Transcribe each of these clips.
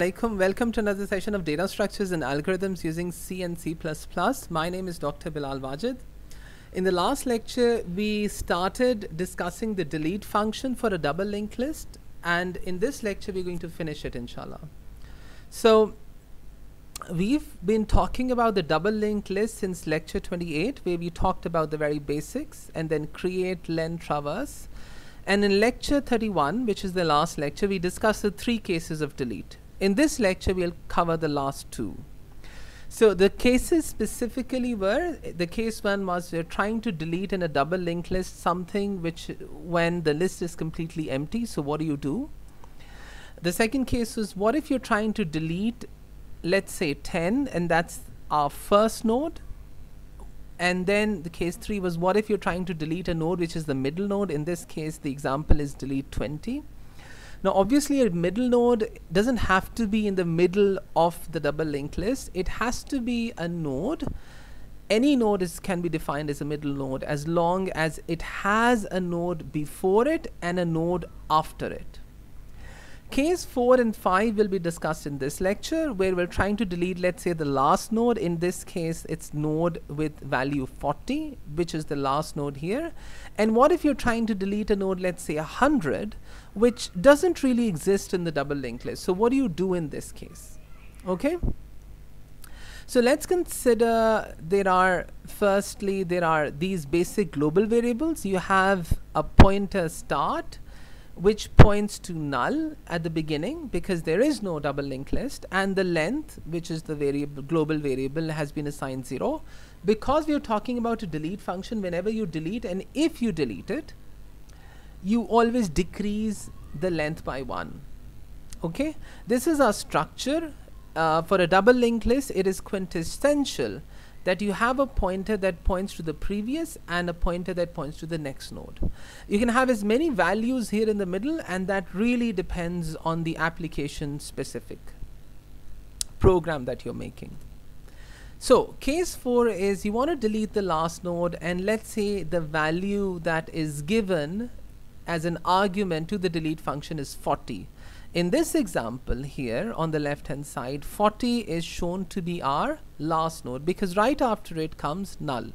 Alaikum. Welcome to another session of data structures and algorithms using C and C++. My name is Dr. Bilal Wajid. In the last lecture, we started discussing the delete function for a double linked list, and in this lecture, we're going to finish it, inshallah. So, we've been talking about the double linked list since lecture 28, where we talked about the very basics and then create, len, traverse. And in lecture 31, which is the last lecture, we discussed the three cases of delete. In this lecture, we'll cover the last two. So the cases specifically were, the case one was we're trying to delete in a double linked list something which when the list is completely empty. So what do? The second case was, what if you're trying to delete, let's say 10, and that's our first node. And then the case 3 was, what if you're trying to delete a node which is the middle node? In this case, the example is delete 20. Now, obviously, a middle node doesn't have to be in the middle of the double linked list. It has to be a node. Any node can be defined as a middle node as long as it has a node before it and a node after it. Case 4 and 5 will be discussed in this lecture, where we're trying to delete, let's say, the last node. In this case, it's node with value 40, which is the last node here. And what if you're trying to delete a node, let's say 100, which doesn't really exist in the double linked list? So what do you do in this case? Okay. So let's consider there are these basic global variables. You have a pointer start, which points to null at the beginning because there is no double linked list, and the length, which is the variable, global variable, has been assigned 0. Because we are talking about a delete function, whenever you delete and if you delete it, you always decrease the length by 1. Okay, this is our structure. For a double linked list, it is quintessential that you have a pointer that points to the previous and a pointer that points to the next node. You can have as many values here in the middle, and that really depends on the application specific program that you're making. So case 4 is you want to delete the last node, and let's say the value that is given as an argument to the delete function is 40. In this example here on the left hand side, 40 is shown to be our last node because right after it comes null,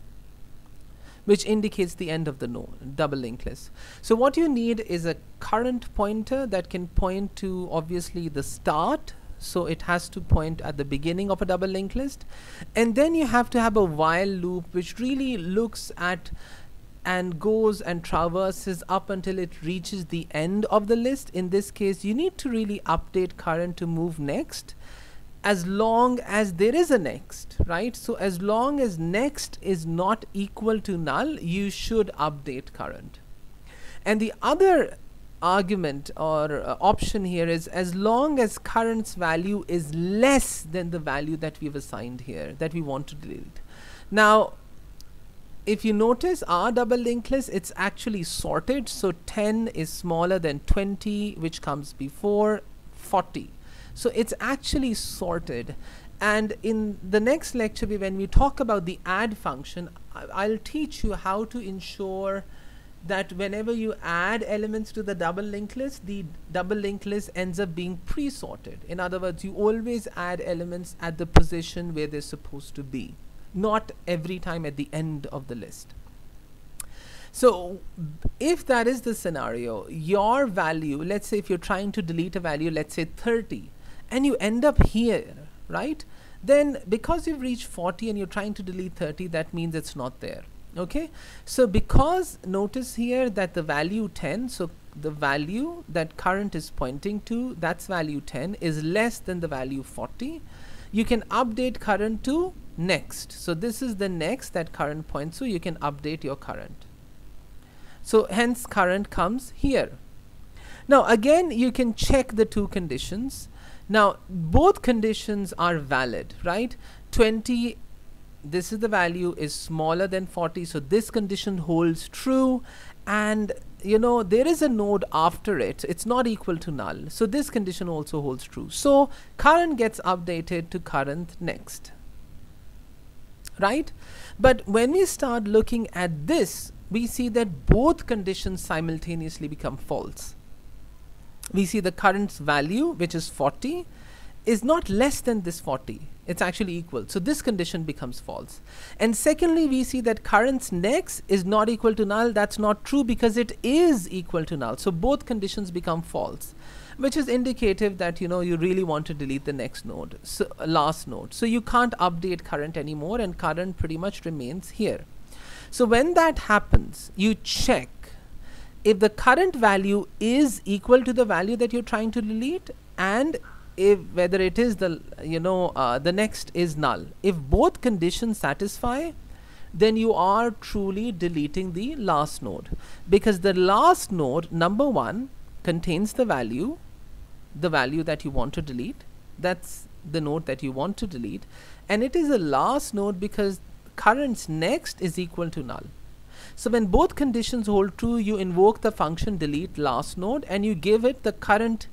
which indicates the end of the node, double linked list. So what you need is a current pointer that can point to obviously the start. So it has to point at the beginning of a double linked list. And then you have to have a while loop which really looks at and goes and traverses up until it reaches the end of the list. In this case, you need to really update current to move next, as long as there is a next, right? So as long as next is not equal to null, you should update current. And the other argument or option here is, as long as current's value is less than the value that we've assigned here that we want to delete. Now, if you notice our double linked list, it's actually sorted. So 10 is smaller than 20, which comes before 40. So it's actually sorted. And in the next lecture, when we talk about the add function, I'll teach you how to ensure that whenever you add elements to the double linked list, the double linked list ends up being pre-sorted. In other words, you always add elements at the position where they're supposed to be, not every time at the end of the list. So if that is the scenario, your value, let's say if you're trying to delete a value, let's say 30, and you end up here, right? Then because you've reached 40 and you're trying to delete 30, that means it's not there. Okay, so because notice here that the value 10, so the value that current is pointing to, that's value 10, is less than the value 40, you can update current to next. So this is the next that current points to. You can update your current. So hence current comes here. Now again, you can check the two conditions. Now both conditions are valid, right? 20, this is the value, is smaller than 40. So this condition holds true. And you know, there is a node after it. It's not equal to null. So this condition also holds true. So current gets updated to current next. Right? But when we start looking at this, we see that both conditions simultaneously become false. We see the current's value, which is 40, is not less than this 40. It's actually equal. So this condition becomes false. And secondly, we see that currents next is not equal to null. That's not true because it is equal to null. So both conditions become false, which is indicative that, you know, you really want to delete the next node, so last node. So you can't update current anymore, and current pretty much remains here. So when that happens, you check if the current value is equal to the value that you're trying to delete, and if whether it is the, you know, the next is null. If both conditions satisfy, then you are truly deleting the last node, because the last node, number one, contains the value that you want to delete. That's the node that you want to delete, and it is the last node because currents next is equal to null. So when both conditions hold true, you invoke the function delete last node, and you give it the current,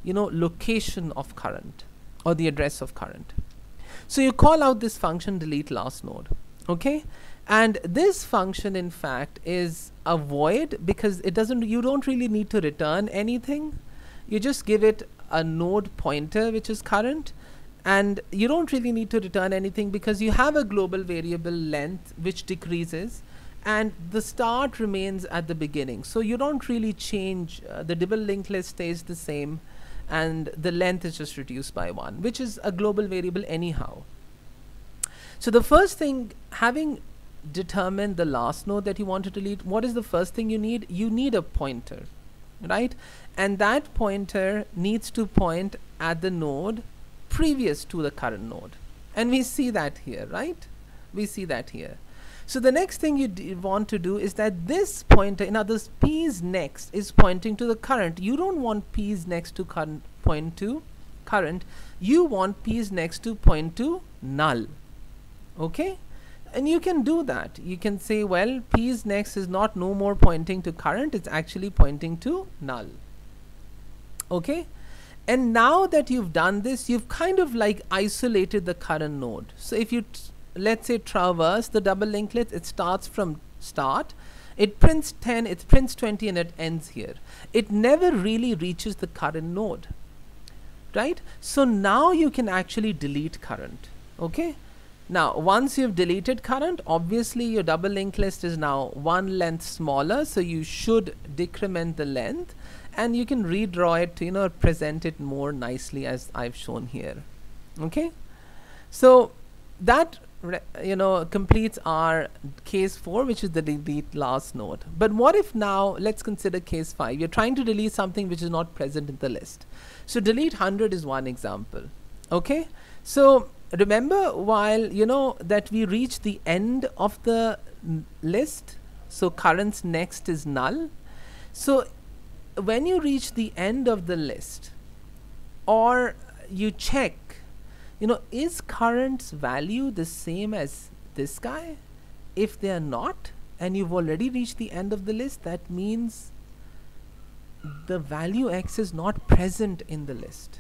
you know, location of current, or the address of current. So you call out this function delete last node, okay? And this function in fact is a void, because it doesn't, you don't really need to return anything. You just give it a node pointer, which is current, and you don't really need to return anything because you have a global variable length which decreases, and the start remains at the beginning. So you don't really change, the double linked list stays the same, and the length is just reduced by 1, which is a global variable anyhow. So the first thing, having determined the last node that you want to delete, what is the first thing you need? You need a pointer, right? And that pointer needs to point at the node previous to the current node. And we see that here, right? We see that here. So the next thing you want to do is that this pointer, in others, P's next is pointing to the current. You don't want P's next to current point to current. You want P's next to point to null. Okay? And you can do that. You can say, well, P's next is not no more pointing to current, it's actually pointing to null. Okay? And now that you've done this, you've kind of like isolated the current node. So if you let's say traverse the double linked list, it starts from start, it prints 10, it prints 20, and it ends here. It never really reaches the current node, right? So now you can actually delete current. Okay, now once you've deleted current, obviously your double linked list is now one length smaller, so you should decrement the length, and you can redraw it to, you know, present it more nicely as I've shown here. Okay, so that, you know, completes our case 4, which is the delete last node. But what if now, let's consider case 5. You're trying to delete something which is not present in the list. So delete 100 is one example. Okay, so remember, while, you know, that we reach the end of the list, so currents next is null. So when you reach the end of the list, or you check, you know, is current's value the same as this guy? If they are not, and you've already reached the end of the list, that means the value x is not present in the list.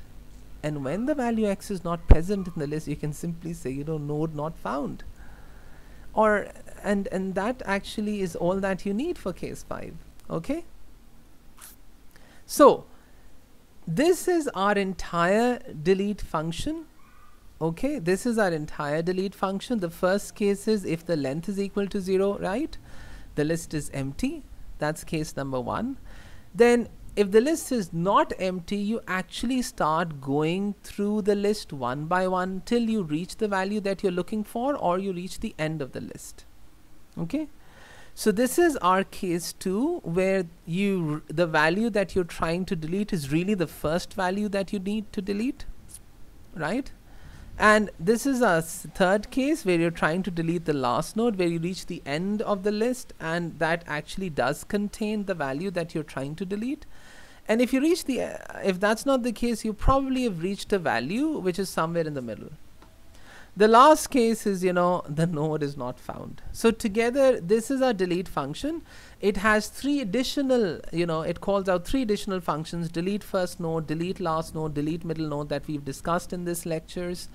And when the value x is not present in the list, you can simply say, you know, node not found. Or, and that actually is all that you need for case 5. Okay? So this is our entire delete function. Okay, this is our entire delete function. The first case is if the length is equal to 0, right? The list is empty. That's case number 1. Then if the list is not empty, you actually start going through the list one by one till you reach the value that you're looking for, or you reach the end of the list. Okay, so this is our case 2, where the value that you're trying to delete is really the first value that you need to delete, right? And this is a third case where you're trying to delete the last node, where you reach the end of the list, and that actually does contain the value that you're trying to delete. And if you reach the, if that's not the case, you probably have reached a value which is somewhere in the middle. The last case is, you know, the node is not found. So together, this is our delete function. It has 3 additional, you know, it calls out 3 additional functions: delete first node, delete last node, delete middle node, that we've discussed in this lectures,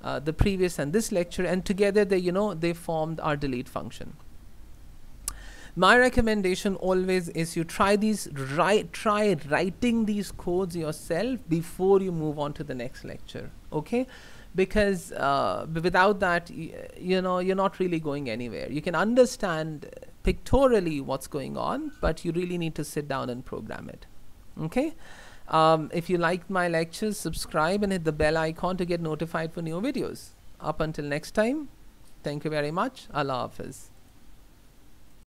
the previous and this lecture, and together they, you know, they formed our delete function. My recommendation always is you try writing these codes yourself before you move on to the next lecture, okay? Because without that, you know, you're not really going anywhere. You can understand pictorially what's going on, but you really need to sit down and program it, okay? If you liked my lectures, subscribe and hit the bell icon to get notified for new videos. Up until next time, thank you very much. Allah Hafiz.